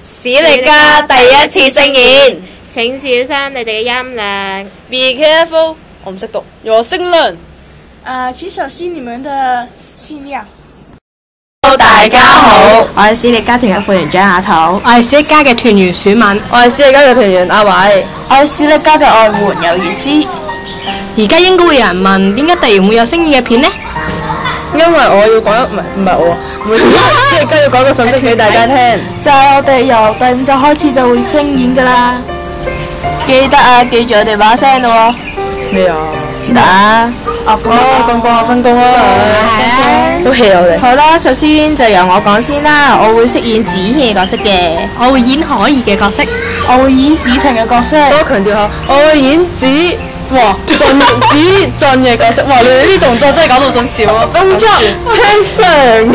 史力加第一次聲演，請小心你哋嘅音量。 Be careful， 我唔識讀，我聲量。請小心你們的信量。大家好，我係史力加團嘅副團長阿土，我係史力加嘅團員選敏，我係史力加嘅團員阿偉，我係史力加嘅外援有意思。而家應該會有人問，點解突然會有聲演嘅片呢？因為我要講唔係我，每次史力加要講個信息俾大家聽，就係我哋由第5集開始就會聲演㗎啦。記得啊，記住我哋把聲咯喎。咩啊？知得啊。咁幫我分工啊，好 hea 我哋。好啦，首先就由我講先啦，我會飾演子希嘅角色嘅，我會演可兒嘅角色，我會演子晴嘅角色。多強調下，我會演子俊嘅角色。哇！你哋啲動作真係搞到想笑啊！動作向上1、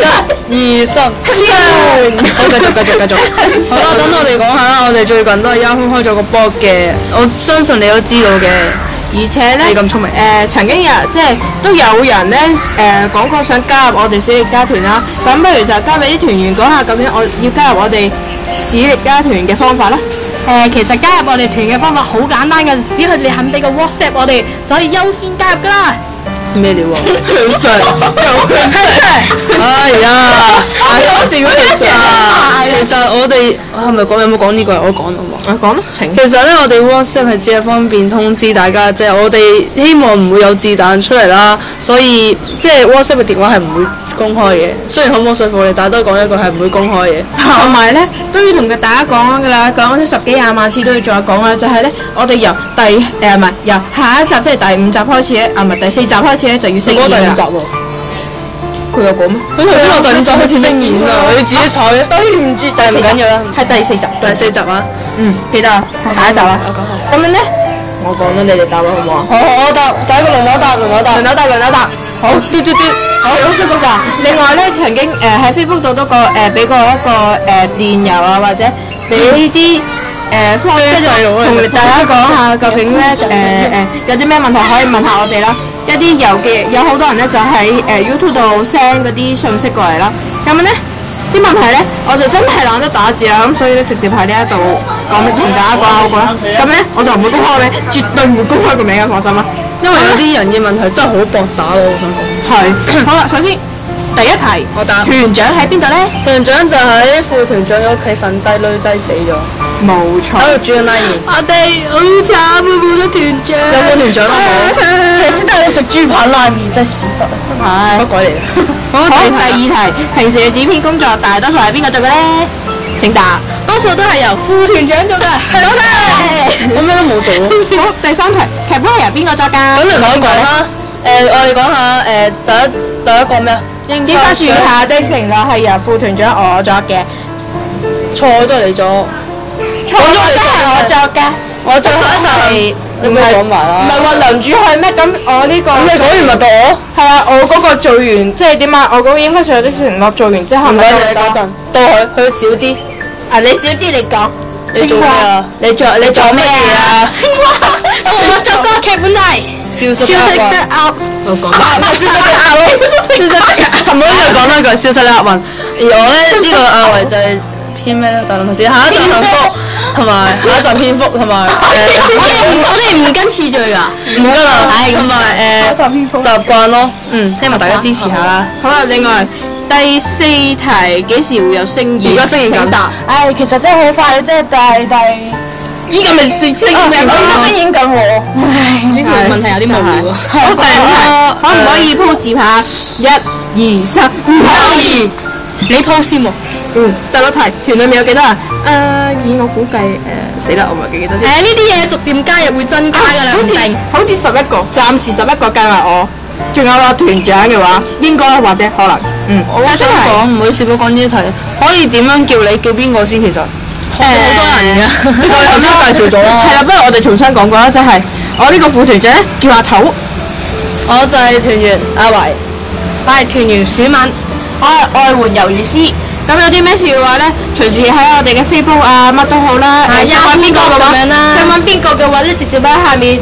2、3，好，繼續。好啦，等我哋講下啦。我哋最近都係開咗個 blog 嘅，我相信你都知道嘅。而且咧，你咁聰明，曾經即係都有人咧講過想加入我哋史力加團啦。咁不如就交俾啲團員講下究竟我要加入我哋史力加團嘅方法啦。其實加入我哋團嘅方法好簡單嘅，只要你肯俾個 WhatsApp 我哋，就可以優先加入㗎啦。咩料啊？向上，哎呀！其實我哋係咪有冇講呢個？我講好冇？講啦，其實咧，我哋 WhatsApp 係只係方便通知大家，即係我哋希望唔會有子彈出嚟啦，所以即係 WhatsApp 嘅電話係唔會公開嘅。雖然好唔好說服你，但係都講一句係唔會公開嘅。同埋咧都要同大家講㗎啦，講咗10幾20萬次都要再講啦，就係咧我哋由由下一集即係第5集開始咧，唔係第4集開始咧就要聲演啦。第5集喎。佢有講咩？佢頭先話第5集開始聲演啊！你自己睬。對唔住，但係唔緊要啦，係第4集。第4集啊。記得啊，下一集啊。我講下。咁樣咧，我講啦，你哋答啦，好唔好啊？好，我答，第一個輪流答。輪流答。好，嘟。好識咁㗎。另外咧，曾經喺 Facebook 度都俾過一個電郵啊，或者俾啲方式同大家講下究竟咧有啲咩問題可以問下我哋啦。一啲有好多人咧就喺YouTube 度 send 嗰啲信息過嚟啦。咁樣咧啲問題咧，我就真係懶得打字啦，咁所以咧直接喺呢一度講俾同大家講下好過啦。咁咧我就唔會公開個名，絕對唔會公開個名嘅，放心啦。因為有啲人嘅問題真係好搏打咯，我想講。係。好啦，首先第一題，我答。團長喺邊度咧？團長就喺副團長嘅屋企瞓低累低死咗，冇錯。喺度煮緊拉麵。我哋好慘啊，冇咗團長。有冇團長啊？冇。其實先得你食豬扒拉麵真係屎忽啊！乜鬼嚟㗎？好，第二題，平時嘅剪片工作大多數係邊個做嘅咧？請答。多數都係由副團長做嘅。好嘅。我咩都冇做咯。好，第3題，劇本係由邊個作㗎？咁嚟講啦。我哋講下第一個咩啊？櫻花樹下的承諾係由副團長我作嘅。錯都係你作。錯都係我作嘅。我最後一集係你咪講埋啦。唔係話梁主係咩？咁我呢個。咁你講完咪到我？係啊，我嗰個做完即係點啊？我嗰個櫻花樹下的承諾做完之後，唔該你等陣，到佢少啲。啊，你少啲你講。你做咩啊？你做咩啊？青蛙，我作個劇本係消失得噏。我講。唔係消失得噏。係咪呢度講多句消失得噏雲？而我咧呢個阿維就係編咩咧？就諗下先。下一集幸福，同埋下一集蝙蝠，同埋我哋唔跟次序㗎。唔跟啦。同埋習慣咯。希望大家支持下啦。好啦，另外。第4題幾時會有聲演？而家聲演緊。其實真係好快，即係依個咪聲演緊喎。呢條問題有啲無聊啊。好，第5題，可唔可以鋪字牌？1、2、3，唔可以。你鋪先喎。第6題，團裏面有幾多人？以我估計死啦，我唔係記得啲。呢啲嘢逐漸加入會增加㗎啦，唔定。好似11個，暫時11個計埋我。仲有啦，團長嘅話，應該或者可能。我想講，唔好意思，我講呢一題，可以點樣叫你叫邊個先？其實好多人㗎，我哋頭先介紹咗啦。係啦，不如我哋重新講過啦，就係我呢個副團長咧叫阿土，我就係團員阿維，我係團員選敏，我係外援魷魚絲。咁有啲咩事嘅話咧，隨時喺我哋嘅 Facebook 啊乜都好啦，想揾邊個嘅話，想揾邊個嘅話咧，直接喺下面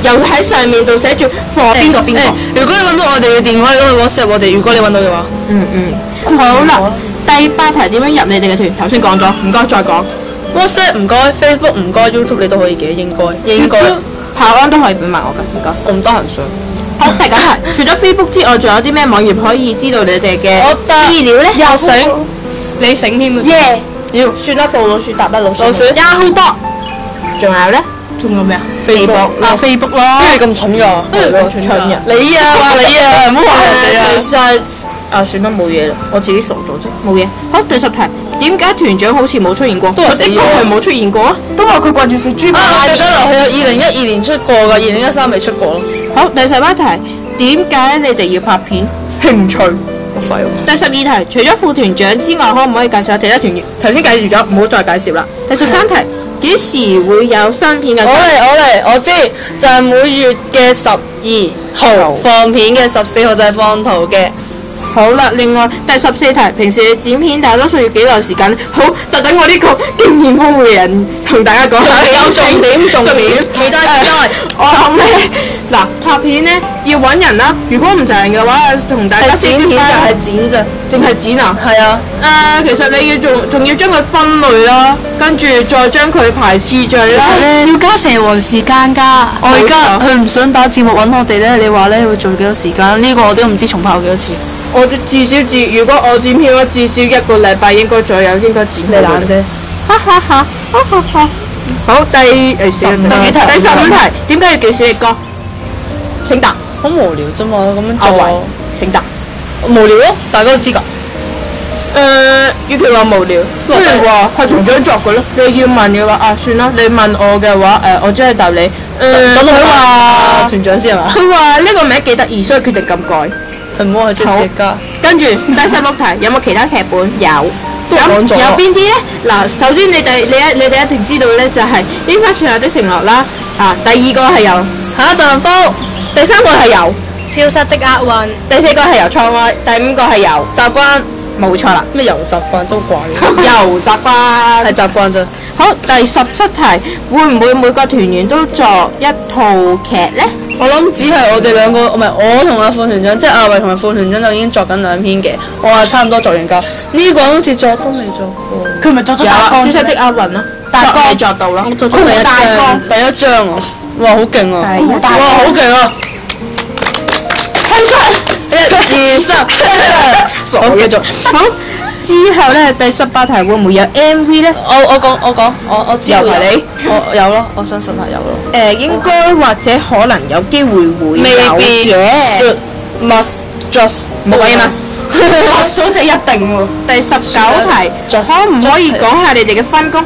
又喺上面度寫住放邊個。如果你揾到我哋嘅電話，你可以 WhatsApp 我哋。如果你揾到嘅話，好啦，第8題點樣入你哋嘅團？頭先講咗，唔該再講。 WhatsApp 唔該 ，Facebook 唔該 ，YouTube 你都可以嘅，應該。校安都可以俾埋我㗎，唔該。我唔得閒上。好，第9題，除咗 Facebook 之外，仲有啲咩網頁可以知道你哋嘅我得資料咧？又醒，你醒添啊！耶！要算啦，報老鼠答得老鼠。老鼠 Yahoo 多，仲有咧？仲有咩啊？ Facebook Facebook 咯。邊係咁蠢㗎？蠢人。你啊，話你啊，唔好話人哋啊。其實算啦，冇嘢啦，我自己傻咗啫，冇嘢。好，第10題，點解團長好似冇出現過？都話死咗佢的確係冇出現過啊，都話佢掛住食豬扒。我記得啦，佢有2012年出過㗎，2013未出過咯。好，第11題，點解你哋要拍片？興趣。好廢喎。第12題，除咗副團長之外，可唔可以介紹下其他團員？頭先介紹咗，唔好再介紹啦。第13題，幾時會有新片嘅？我知，就係每月嘅12號放片嘅，14號就係放圖嘅。好啦，另外第14題，平時你剪片大多數要幾耐時間？好，就等我呢個經驗豐富嘅人同大家講下。有重點，期待。我諗咧，嗱拍片咧要揾人啦，如果唔齊人嘅話，同大家剪片就係剪咋，淨係剪啊？係啊。其實你要仲要將佢分類啦，跟住再將佢排次序啦。要加蛇王時間㗎。我而家佢唔想打節目揾我哋咧，你話咧會做幾多時間？呢個我都唔知重拍幾多次。我至少如果我剪片嘅話，至少1個禮拜應該左右應該剪。你懶啫。哈哈哈！好，第15題，點解要叫小力哥？請答。好無聊啫嘛，咁樣阿維做。請答。無聊咯，大家都知㗎。與其話無聊，不如話係團長作嘅咯。你要問嘅話算啦，你問我嘅話我只係答你。咁佢話團長先係嘛？佢話呢個名幾得意，所以決定咁改。佢唔好係中意家。跟住第16題，有冇其他劇本？有。有邊啲咧？嗱，首先你哋一定知道咧，就係《櫻花樹下的承諾》啦。第2個係由下一陣風，第3個係由消失的厄運。第4個係由錯愛，第5個係由習慣。冇錯啦。咩遊習慣都怪由習慣係習慣啫。好，第17題，會唔會每個團員都作一套劇咧？我諗只係我哋兩個，唔係我同阿副團長，即係阿維同埋副團長就已經作緊2篇嘅。我話差唔多作完㗎。呢個好似作都未作過。佢咪作咗有大綱消失的厄運咯，作未作到咯。我作咗第一章啊！哇，好勁啊！哇，好勁啊！1、2、3，傻嘅做。好，之後咧第18題會唔會有 MV 咧？我知道你，我有咯，我相信係有咯。應該或者可能有機會會有嘅。Should must just 冇講嘢嘛？我數就一定喎。第19題，可唔可以講下你哋嘅分工？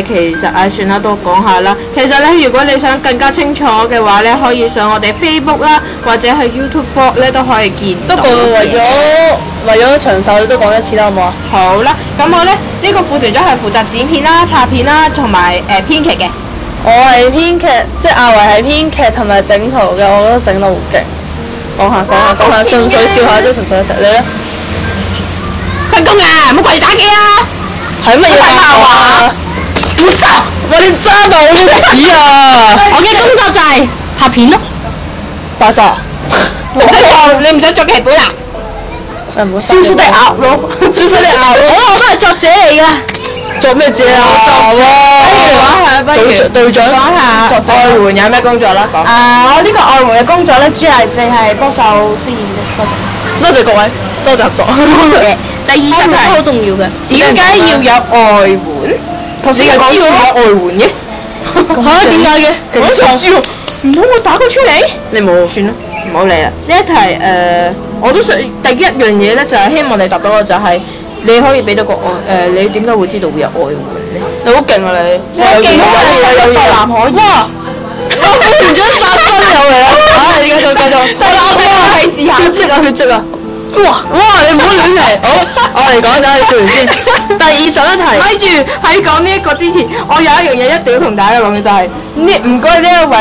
其實算啦，都講下啦。其實咧，如果你想更加清楚嘅話咧，可以上我哋 Facebook 啦，或者係 YouTube blog 咧都可以見到。不過為咗長壽，你都講一次啦，好唔好啊？好啦，咁我咧呢個副團長係負責剪片啦、拍片啦，同埋編劇嘅。我係編劇，即係阿維係編劇同埋整圖嘅，我覺得整得好勁。講下，順水笑下都純粹一齊。你咧？分工啊，唔好掛住打機啊！係乜嘢啊？唔得！我哋揸到我嘅紙啊！我嘅工作就係拍片咯。大傻！你唔想作劇本啊？唔好消失的鴨咯，消失的鴨咯！我都係作者嚟㗎。做咩啫啊？不如講下隊長講下外援有咩工作啦？講。我呢個外援嘅工作咧，主要係淨係幫手飾演啫。多謝。多謝各位，多謝合作。第20題好重要嘅。點解要有外援？頭先講咗有外援嘅。嚇？點解嘅？我唔知喎，唔通我打佢出嚟？你冇算啦，唔好理啦。呢一題我都想第一樣嘢咧，就係希望你答到我，就係你可以俾到個你點解會知道會有外援咧？你好勁啊你！有嘢男可以。哇！我團長殺身有嚟啊！你繼續。但係我哋係字下血跡啊！哇！你唔好亂嚟。好，我嚟講，等你笑完先。第21題。咪住喺講呢一個之前，我有一樣嘢一定要同大家講嘅就係唔該呢一位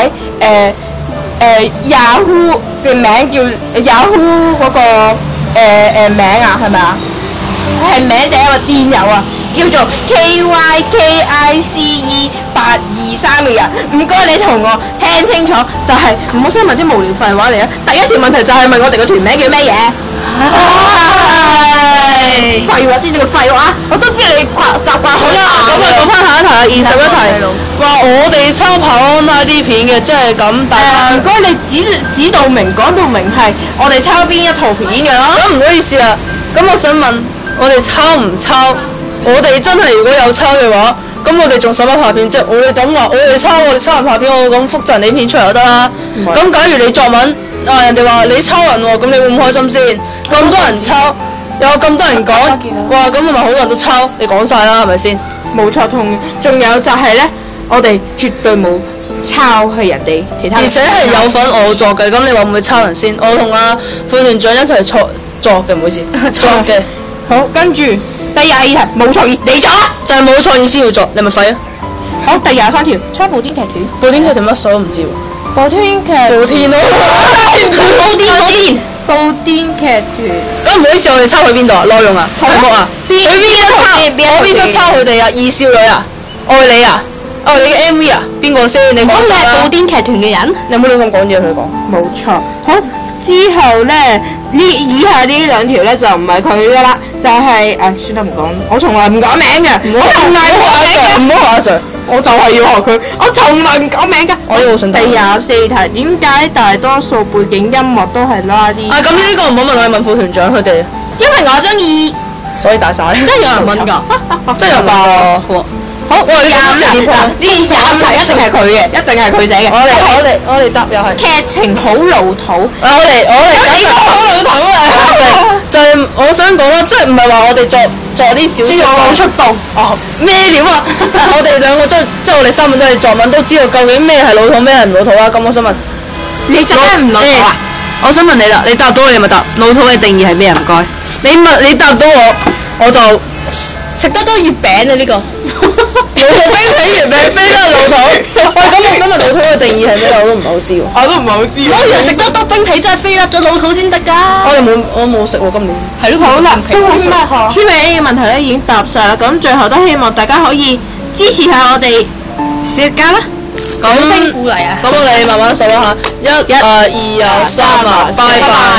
Yahoo 嘅名叫 Yahoo 嗰個名啊，係咪啊？係名定係一個電郵啊？叫做 KYKICE 823嘅人，唔該你同我聽清楚，就係唔好想問啲無聊廢話嚟啊！第一條問題就係問我哋個團名叫咩嘢？廢話，知你個廢話，我都知你習慣好咁啊，講翻下一題啊，21題，話我哋抄跑 online 啲片嘅，即係咁，大家唔該你指到明講到明係我哋抄邊一套片嘅咯。咁唔好意思啦，咁我想問，我哋抄唔抄？我哋真係如果有抄嘅話，咁我哋仲使乜拍片啫？我哋就咁話，我哋抄人拍片，我咁複製你片出嚟就得啦。咁假如你作文人哋話你抄人喎，咁你會唔開心先？咁多人抄，有咁多人講，哇！咁咪好多人都抄，你講晒啦，係咪先？冇錯，仲有就係咧，我哋絕對冇抄係人哋其他，而且係有份我作嘅，咁你話會唔會抄人先？我同阿副團長一齊作嘅，唔好意思，作嘅。好，跟住第22題冇創意，你作啊！就係冇創意先要作，你咪廢啊！好，第23條抄布甸劇團，布甸劇團乜水都唔知喎。布甸劇，布甸咯，布甸劇團。咁唔好意思，我哋抄去邊度啊？內容啊？題目啊？佢邊一抄？我邊一抄佢哋啊？二少女啊？愛你啊？愛你嘅 MV 啊？邊個先？你講咁你係啦布。甸劇團嘅人？你有冇亂咁講嘢？佢講。冇錯，好之後咧，以下呢兩條咧就唔係佢噶啦，就係、算啦唔講，我從來唔講名嘅，我從來唔講名嘅，唔好學阿 Sir。我就係要學佢，我從來唔講名嘅。我呢個好順第24題，點解大多數背景音樂都係拉啲？咁呢個唔好問我，你問副團長佢哋，因為我中意。所以大晒。真係有人問㗎？真係有爆啊！好，我哋廿五題，呢25題一定係佢嘅，一定係佢寫嘅。我哋答又係。劇情好老土。我哋好老土啊！就係我想講啦，即係唔係話我哋作啲小說做出動。哦，咩料啊？我哋兩個即係我哋三個都係作文，都知道究竟咩係老土，咩係唔老土啊！咁我想問，你真係唔老土啊？我想問你啦，你答到你咪答老土嘅定義係咩？唔該。你答到我就食得多月餅啊！呢個老土冰皮月餅飛都係老土。喂，咁我想問老土嘅定義係咩？我都唔係好知喎。我都唔係好知。我以為食得多冰皮真係飛甩咗老土先得㗎。我冇食喎，今年。係咯，好啦，都冇食。 Q&A 嘅問題咧已經答晒啦，咁最後都希望大家可以支持下我哋史家啦。掌聲鼓勵啊！咁我哋慢慢數一下，1、2、3啊，拜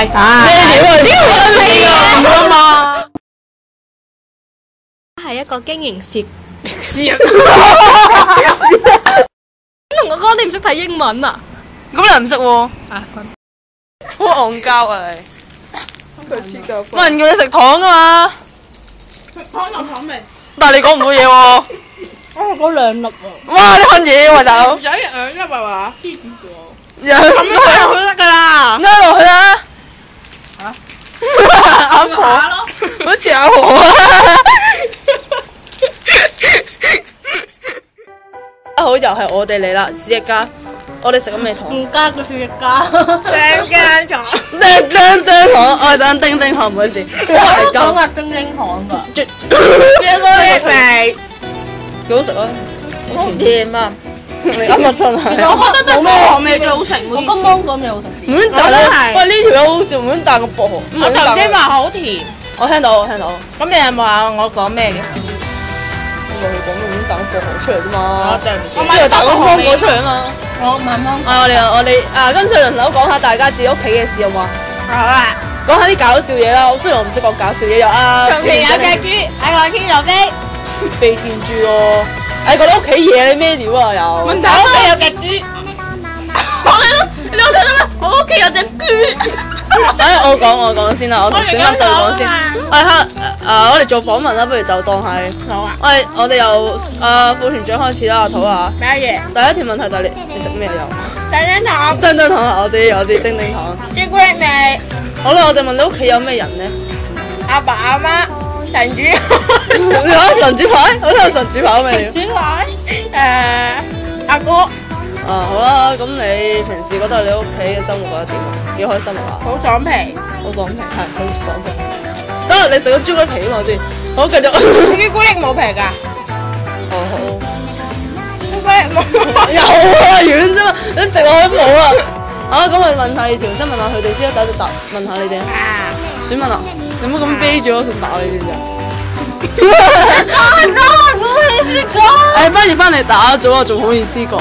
拜。咩料啊？呢個4啊嘛。係一個經營涉。同我講你唔識睇英文啊？咁你唔識喎？分。好戇交啊你！佢黐夠冇人叫你食糖噶嘛？食湯有糖味。但係你講唔到嘢喎。我食咗2粒喎。哇！你揾嘢喎大佬。仔2粒係嘛？養水好得㗎啦。啱落去啦。阿婆，好似阿婆啊！好，又係我哋嚟啦，史一家。我哋食緊咩糖？唔加個雪加。叮糖。叮糖，我係想叮叮糖，唔好意思。我講係叮叮糖㗎。呢個味幾好食啊！好甜啊！你啱啱真係。我覺得冇咩糖味最好食。我金芒果味好食啲。唔好大啦！喂，呢條友好笑，唔好彈個薄荷。我頭先話好甜。我聽到。咁咁你有冇話我講咩嘅？我咪講唔好彈個薄荷出嚟啫嘛。我之後彈個芒果出嚟啊嘛。我慢慢。我哋跟住輪流講下大家自己屋企嘅事好嘛？好啊。講下啲搞笑嘢啦。雖然我唔識講搞笑嘢，有從前有隻豬喺個天度飛。飛天豬咯。覺得屋企嘢你咩料啊又？問題我屋企有隻豬。你有睇到咩？我屋企有隻豬。我講先啦，我同小蚊對講先。我哋做訪問啦，不如就當係。好啊。我哋由副團長開始啦，阿土啊。咩嘢？第一條問題就係你食咩又？叮叮糖。叮叮糖啊！我知叮叮糖。朱古力味。好啦，我哋問你屋企有咩人咧？阿爸阿媽。神主。你講神主牌？好啦，神主牌咩料？奶。阿哥。好啦，咁你平時覺得你屋企嘅生活覺得點啊？幾開心啊？好爽皮。好爽皮，係好爽皮。得，你食咗朱古力皮嘛先？好，繼續。朱古力冇皮㗎。好。朱古力冇。有啊，軟啫嘛，你食落去冇啊。咁我問第二條，先問下佢哋先，走就答，問下你哋。選問啊，你唔好咁啤住我，想打你知唔知啊？不如翻嚟打咗啊，仲好意思講。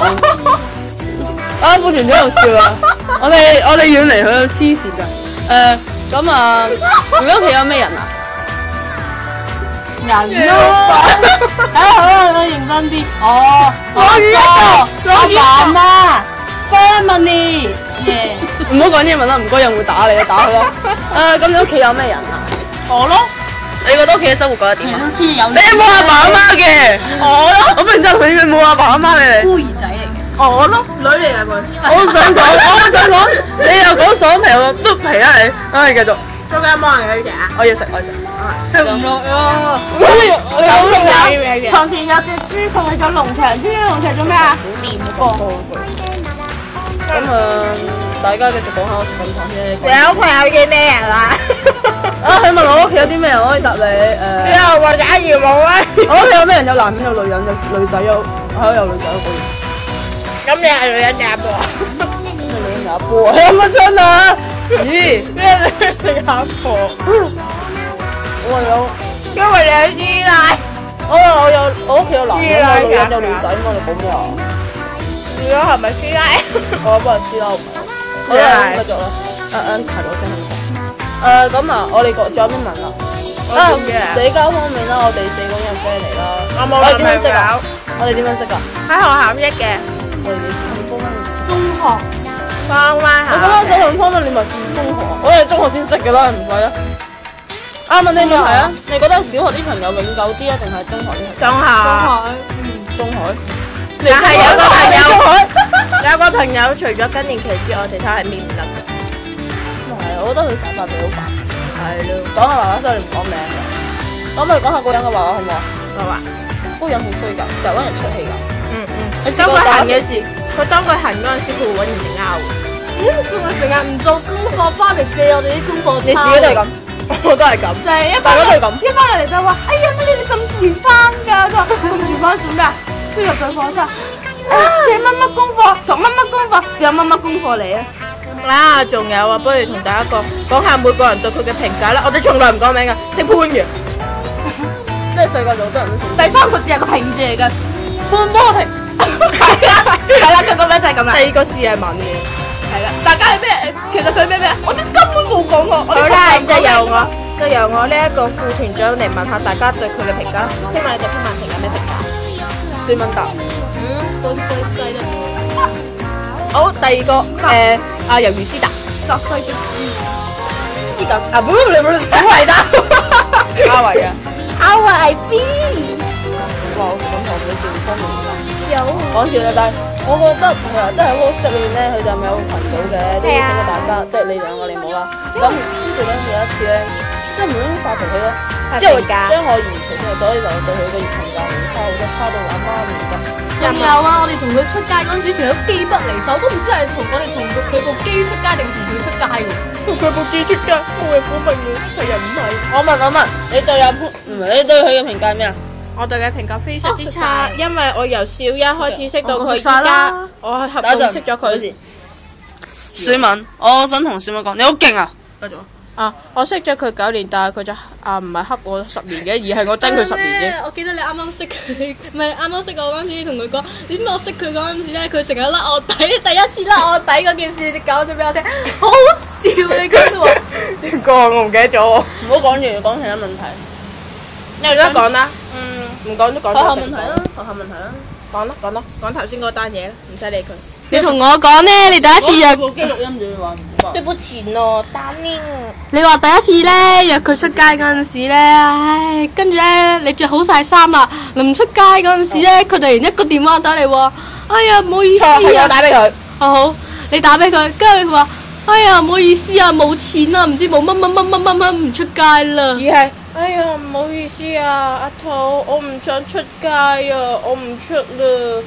副團長又笑啦，我哋遠離佢黐線㗎。咁啊，你屋企有咩人啊？人咯。好啦，我認真啲。哦，阿爸阿媽 family，耶。唔好講英文啦，唔該人會打你啊，打佢咯。咁你屋企有咩人啊？我咯。你覺得屋企嘅生活覺得點啊？有你有冇阿爸阿媽嘅？我咯。我明真係你冇阿爸阿媽嘅。孤兒仔嚟嘅。我咯，女嚟㗎佢。我想講，你又講爽皮，我都皮啊你。唉，繼續。中間幫人去食啊？我要食。食唔落啊！從前有隻豬，佢去咗農場，知唔知農場做咩啊？咁大家繼續講下我食緊飯先。你屋企有啲咩人啊？佢問我屋企有啲咩人，我可以答你你又話假如冇啊？我屋企有咩人？有男人，有女人，有女仔，有女仔，有個人。咁你係女人定阿婆？咩女人阿婆？你有乜春啊？咦？咩女人定阿婆？我有，因為你係師奶。我屋企有男人，有女人，有女仔嘛？你講咩啊？如果係咪師奶？我幫人知啦，好啦，繼續啦。提我聲好快。咁啊，我哋仲有咩問啊？社交方面啦，我哋4個人 friend 嚟啦。我哋點樣識啊？我哋點樣識㗎？喺學校識嘅。我哋幾時去方灣認識？中學。方灣我咁啱想去方灣，你咪見中學。我哋中學先識㗎啦，唔使啊。問你問題啊？你覺得小學啲朋友永久啲啊，定係中學啲朋友？中學。但係有個朋友除咗更年期之外，其他係搣唔甩嘅。咁係，我覺得佢成日發脾氣好煩。係咯。講下爸爸，所以你唔講名嘅。咁我哋講下嗰人嘅爸爸好唔好？好啊。嗰個人好衰㗎，成日揾人出氣㗎。當佢行嘅時，當佢行嗰陣時，佢會揾人哋拗。佢話成日唔做功課，翻嚟借我哋啲功課抄。你自己都係咁，我都係咁。就係大家都係咁。一翻嚟就話：哎呀，乜你哋咁遲翻㗎？佢話咁遲翻做咩啊？即係入咗課室，借乜乜功課，同乜乜功課，仲有乜乜功課嚟啊？啊，仲有啊，不如同大家講下每個人對佢嘅評價啦。我哋從來唔講名㗎，姓潘嘅。即係世界上好多人都姓第3個字係個停字嚟嘅，潘波婷。係啦，佢個名就係咁啦。第2個字係文嘅。係啦，大家係咩？其實佢咩？我哋根本冇講過。好啦，就由我呢一個副團長嚟問下大家對佢嘅評價。請問你對潘曼婷有咩評價？孫文達。嗰細粒。好，第2個魷魚絲達。雜碎嘅豬。是咁啊，唔係得。阿維啊。阿維 B。哇！我食緊糖，你笑唔方便㗎？有。講笑啫，但係我覺得係啊，即係喺 WhatsApp 裏面咧，佢就咪有個群組嘅，都要請咗大家，即係你2個你冇啦。咁跟住咧有一次咧，即係無端端發脾氣咯，之後將我移除咗，所以就對佢嘅評價好差，好差到阿媽唔得。仲有啊！我哋同佢出街嗰陣時，成日都機不離手，都唔知係我哋同佢部機出街定同佢出街喎。佢部機出街，我係苦命嘅，係人唔係。我問，你對你對佢嘅評價係咩啊？我對佢評價非常之差，因為我由小一開始識到佢，依家我係合共識咗佢。小敏，我想同小敏講，你好勁啊！繼續。我識咗佢9年，但係佢就唔係恰我10年嘅，而係我憎佢10年嘅。我記得你啱啱識佢，唔係啱啱識我嗰陣時，同佢講點解我識佢嗰陣時咧，佢成日甩我底，第一次甩我底嗰件事，你講咗俾我聽，好好笑你嗰句話。點講我唔記得咗。唔好講住，講其他問題。有得講啦。唔講都講。學校問題啦，講啦，講頭先嗰單嘢啦，唔使理佢。你同我講咧，你第一次約部機錄音住你話唔好對不起咯，打呢。你話第一次咧約佢出街嗰陣時咧，唉，跟住咧你着好晒衫啦，臨出街嗰陣時咧，佢突然一個電話打嚟喎，哎呀唔好意思啊，係我打俾佢。好，你打俾佢，跟住佢話，哎呀唔好意思啊，冇錢啊，唔知冇乜唔出街啦。而係，哎呀唔好意思啊，阿兔，我唔想出街啊，我唔出啦。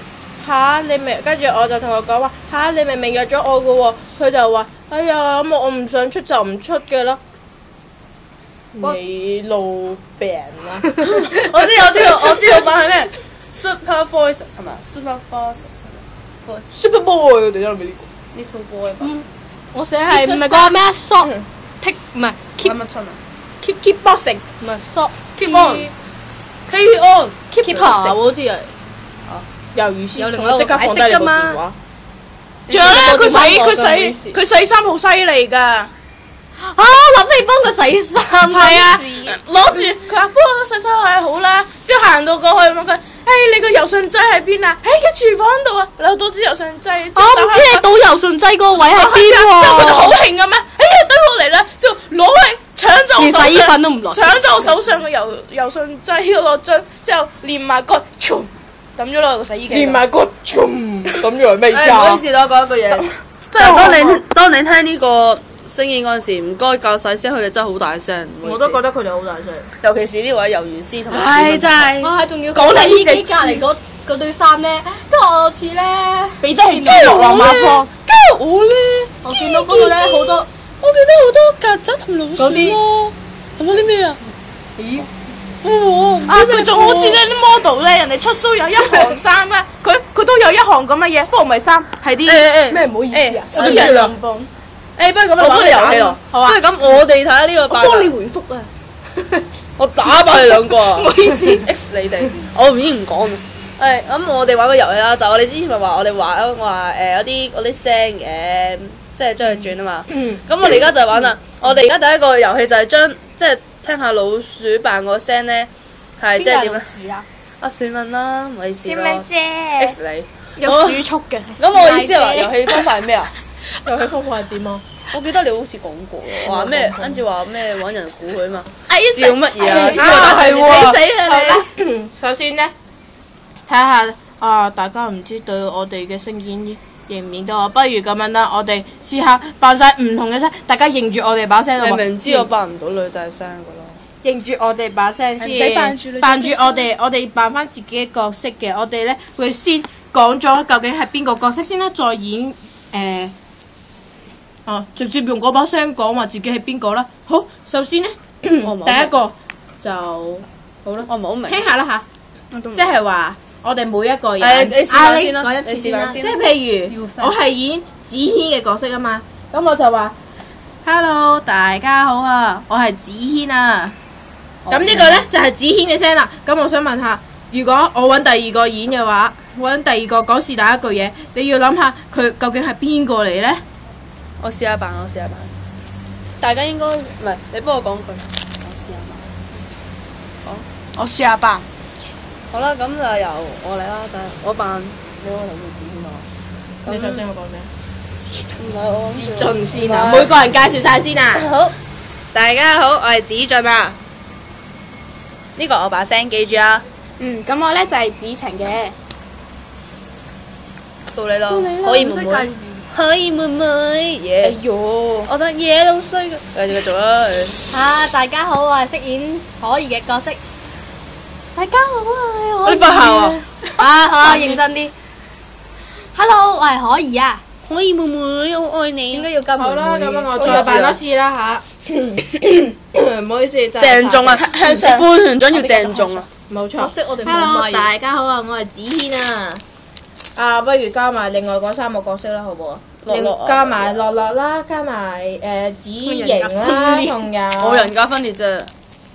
你明？跟住我就同佢講話，你明明約咗我嘅喎，佢就話，哎呀咁我唔想出就唔出嘅啦。你老病啦！我知老闆係咩 ？Super Voice 係咪 ？Super Voice。Super Boy 我哋都未呢個。Little Boy。我寫係唔係嗰個咩 short tick 唔係 keep 乜春啊 ？keep boxing 唔係 short keep on。Keep on。keep 好似係。魷魚絲，有另外一個即刻放低你部電話。仲有咧，佢洗衫好犀利㗎。我諗起幫佢洗衫。係啊，攞住佢話幫我洗手係好啦，之後行到過去問佢，你個柔順劑喺邊啊？喺廚房度啊，攞到支柔順劑。我唔知你倒柔順劑嗰個位喺邊之後佢就好喎。興咁咩？對我嚟啦，之後攞去搶走我手連洗衣上，粉都唔落。搶走我手上嘅柔順劑嗰個樽，之後連埋個抌咗落個洗衣機。連埋個咁樣咩意思唔好啊意？思啦，講一句嘢。真係當你聽呢個聲音嗰陣時，唔該教細聲，佢哋真係好大聲。我都覺得佢哋好大聲。尤其是呢位魷魚絲同埋唉，真係我係仲要講你呢隻洗衣機隔離嗰對衫咧，跟住我有次咧，俾得係豬肉啊媽方。我咧，我見到嗰度咧好多。我記得好多曱甴同老鼠嗰啲咯。係咪啲咩啊？咦？佢仲好似呢啲 model 咧，人哋出 show 有一行衫咧，佢都有一行咁嘅嘢，不過唔係衫，係啲咩唔好意思啊？私人用品。不如咁你玩個遊戲咯。好啊不如咁，我哋睇下呢個幫你回覆啊！我打爆你兩個啊！唔好意思 X 你哋，我已經唔講啦。咁我哋玩個遊戲啦，就我哋之前咪話我哋話有啲聲嘅，即係將佢轉啊嘛。咁我哋而家就係玩啦。我哋而家第一個遊戲就係將即係聽下老鼠扮個聲咧，係即係點咧？啊，算問啦，唔好意思咯。X 你。有鼠速嘅。咁我意思係話遊戲方法係咩啊？遊戲方法係點啊？我記得你好似講過喎，話咩？跟住話咩揾人估佢啊嘛。哎笑乜嘢啊？笑啊得係係喎你死啊你！首先咧，睇下大家唔知對我哋嘅聲音認唔認得我？不如咁樣啦，我哋試下扮晒唔同嘅聲，大家認住我哋把聲你咯喎。明知我扮唔到女仔聲噶咯。認住我哋把聲先，唔使扮住女仔扮住我哋扮翻自己嘅角色嘅。我哋咧會先講咗究竟係邊個角色先啦，再演直接用嗰把聲講話自己係邊個啦。好，首先咧，第我唔係好明一個就好啦，我唔係好明。聽下啦吓，即係話我哋每一個人，你示範先啦，講一你次先啦示範先啦。即係譬如我係演子軒嘅角色啊嘛，咁我就話 Hello 大家好啊，我係子軒啊。咁呢個咧就係子軒嘅聲啦。咁我想問下，如果我揾第二個演嘅話，揾第二個講是但一句嘢，你要諗下佢究竟係邊個嚟咧？我試下扮，大家應該唔係，你幫我講句。我試下扮。好啦，咁就由我嚟啦，就係我扮你個頭叫子軒啊。你首先我講先，唔係我諗住進先啊，每個人介紹晒先啊。好，大家好，我係子俊啊。呢個我把聲記住啊，咁我咧就係子晴嘅。到你咯，可以妹妹，可以妹妹，耶！喲，我想嘢都衰嘅，繼續啦。大家好，我係飾演可怡嘅角色。大家好啊，我啲不孝啊！好啊，認真啲。Hello，我係可怡啊。可以妹妹，我愛你。應該要跟好啦，咁樣樣我再扮多次啦吓。唔好意思，鄭重啊，向上副團長要鄭重啊！冇錯。可惜我哋冇 Hello，咪。大家好啊，我係子軒啊。不如加埋另外嗰三個角色啦，好唔好啊？樂樂啊加埋樂樂啦，加埋子瑩啦，仲有我人格分裂啫。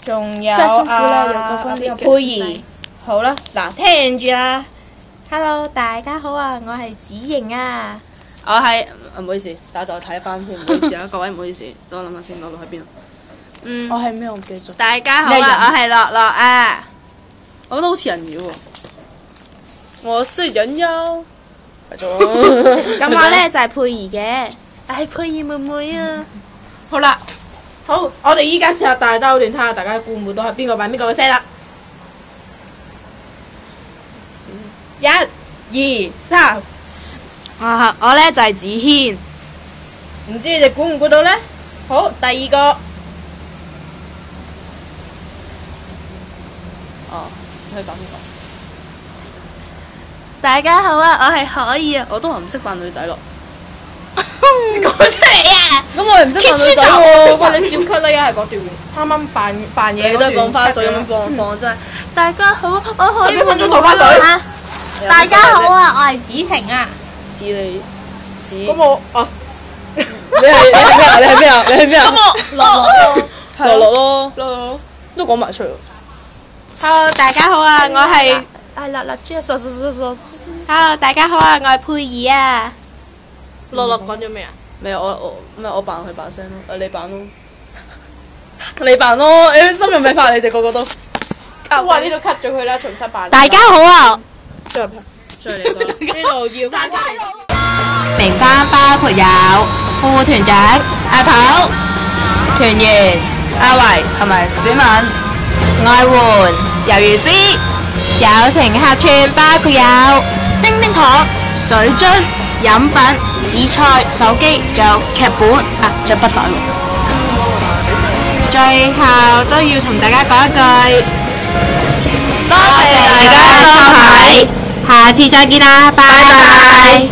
仲有真係辛苦啦人格分裂嘅佩儀。好啦，嗱聽住啦。Hello，大家好啊，我係子瑩啊。我係唔好意思，等我再睇翻先，唔好意思啊，各位唔好意思，等我諗下先，樂樂喺邊啊？我係咩？我唔記得咗。大家好啊，我係樂樂啊。我覺得好似人妖喎。我是人妖。咁我咧就係佩儀嘅。係佩儀妹妹啊。好啦，好，我哋依家試下大兜亂睇下，大家估唔估到係邊個扮邊個嘅聲啦？1、2、3，我咧就係子軒。唔知你哋估唔估到咧？好，第二個，哦，你可以扮邊個？大家好啊，我係可怡啊。我都話唔識扮女仔咯。講出嚟啊！咁我又唔識扮女仔喎，喎。喂，你照 cut 啦，一係嗰段啱啱扮嘢嗰段你都係放花水咁樣放真係。大家好，我可以11分鐘倒花水。大家好啊，我係子晴啊。指你指。咁我你係咩啊？你係咩啊？你係咩啊？樂樂咯。樂樂咯，樂樂都講埋出嚟。 ，Hello，大家好啊，我係樂樂豬。 ，Hello，大家好啊，我係佩儀啊。樂樂講咗咩啊？咩我扮佢把聲咯，你扮咯，你扮咯，你心入咪拍你哋個個都。哇！呢度 cut 咗佢啦，重新扮。大家好啊！再嚟過，呢度要翻。名單包括有副團長阿頭、團員阿維同埋小敏、外援魷魚絲、友情客串包括有叮叮糖、水樽、飲品、紫菜、手機，仲有劇本啊，仲有筆袋喎。最後都要同大家講一句，多謝大家收睇，下次再見啦，拜拜。